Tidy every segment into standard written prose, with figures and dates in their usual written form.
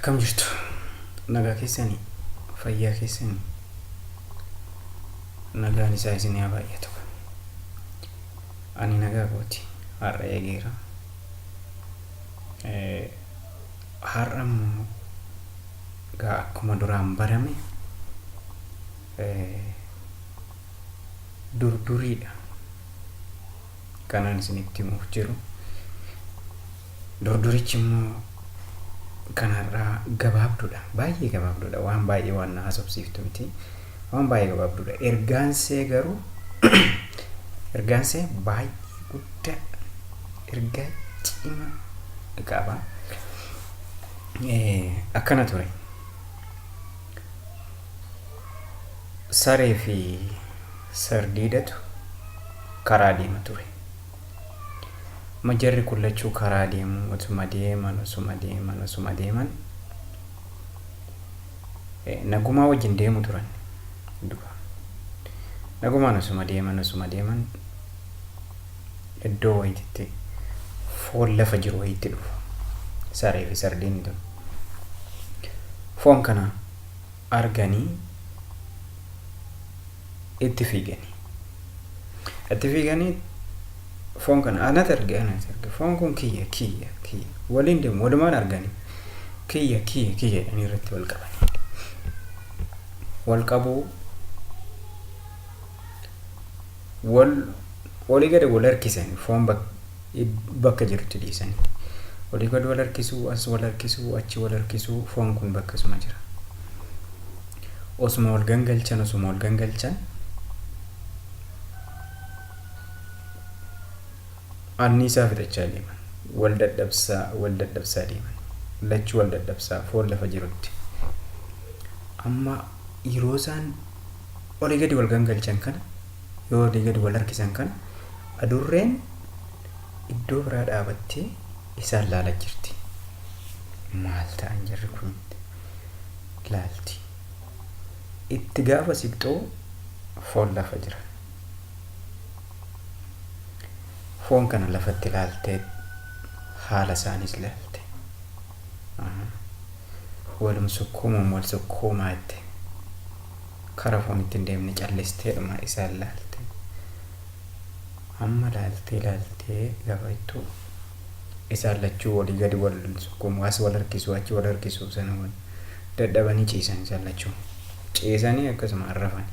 Akkam jirtu nagaa keessanii fayyaa keessanii nagaan isaa isinii haa baay'atu. Ani nagaa kooti har'a eegeera. Har'a immoo gaa akkuma duraan barame durduriidha kanan isinitti himuuf jiru. Durdurichi immoo kan har'aa gabaabduudha, baay'ee gabaabduudha, waan baay'ee waan na haasofsiiftu miti, waan baay'ee gabaabduudha. Ergaansee garuu ergaansee baay'ee guddaa, ergaa cimaa qaba. Akkana ture. Saree fi sardiidatu karaa deema ture. Majarri kullachuu karaa deemu osuma deeman nagumaa wajjin deemu turan. Nagumaan osuma deeman iddoo wayititti foon lafa jiru wayitti dhufu. Saree fi sardiin tun foon kana arganii itti fiiganii foon kana anat arge foon kun kiyya waliin deemu walumaan arganii kiyya jedhanii irratti wal qabuu walii gadi wal harkisanii foon bakka jirutti dhiisanii walii gadi wal harkisuu, as wal harkisuu, achi wal harkisuu. Foon kun bakka suma jira. Osuma wal gangalchan anniisaa fixachaa deeman, wal dadhabsaa deeman, lachuu wal dadhabsaa foon lafa jirutti. Amma yeroo isaan olii gadi wal gangalchan kana, yoo olii gadi wal harkisan kana, adurreen iddoo biraa dhaabattee isaan laalaa jirti. Maal ta'an jarri kun laalti. Itti gaafa siqxoo foon lafa jira. Foon kana lafatti laaltee haala isaanis laalte. Walum sukkuumuun wal sukkuumaa itti kara foon ittiin deemne callisteedhuma isaan laalte. Amma laaltee gaafa ittuu isaan lachuu walii gadi wal sukkuumu, as wal harkisuu, achi wal harkisuu sana wal dadhabanii ciisan isaan lachuu. Ciisanii akkasuma rafan.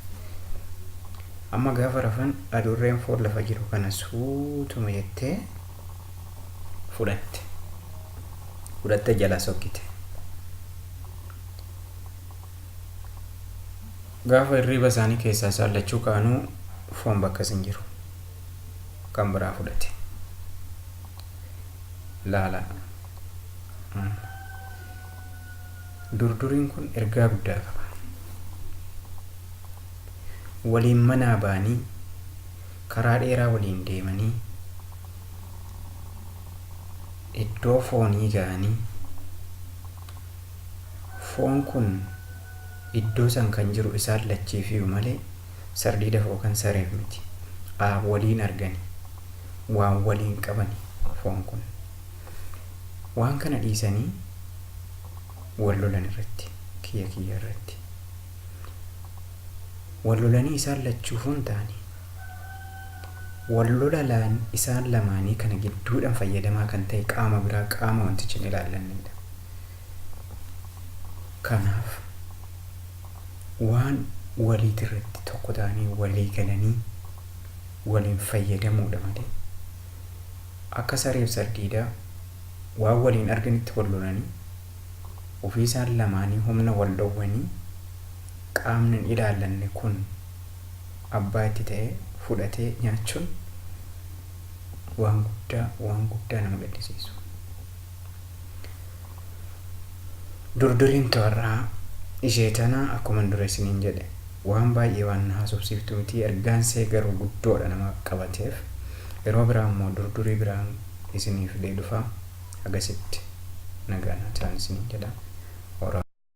Amma gaafa rafan adurreen foon lafa jiru kana suutuma jettee fudhatte jala sokkite. Gaafa hirriba isaanii keessaa isaan lachuu kaanuu foon bakka hin jiru. Kan biraa fudhate. Laala. Durduriin kun ergaa guddaa qaba. Waliin manaa ba'anii karaa dheeraa waliin deemanii iddoo foonii ga'anii foon kun iddoo san kan jiru isaan lachiifiyu malee sardiida yookaan sareef miti. Waliin arganii waan waliin qabani foon kun waan kana dhiisanii wal lolan irratti kiyya irratti wal lolanii isaan lachuufuun ta'anii wal lolaan isaan lamaanii kana gidduudhaan fayyadamaa kan ta'e qaama biraa, qaama wantichi hin ilaallanidha. Kanaaf waan waliit irratti tokko ta'anii walii galanii waliin fayyadamuudha malee akka sareef sardiidaa waan waliin arganitti wal lolanii ofii isaan lamaanii humna wal dhowwanii qaamni hin ilaallanne kun abbaa itti ta'e fudhatee nyaachuun waan guddaa nama gaddisiisu. Durduriin to'arraa ishee tana akkuma dura isiniin jedhe waan baay'ee waan na haasofsiiftu miti. Ergaansee garuu guddoodha nama qabateef. Yeroo biraa immoo durdurii biraan isiniif dhufaa. Agasitti nagaan ta'an isiniin jedha.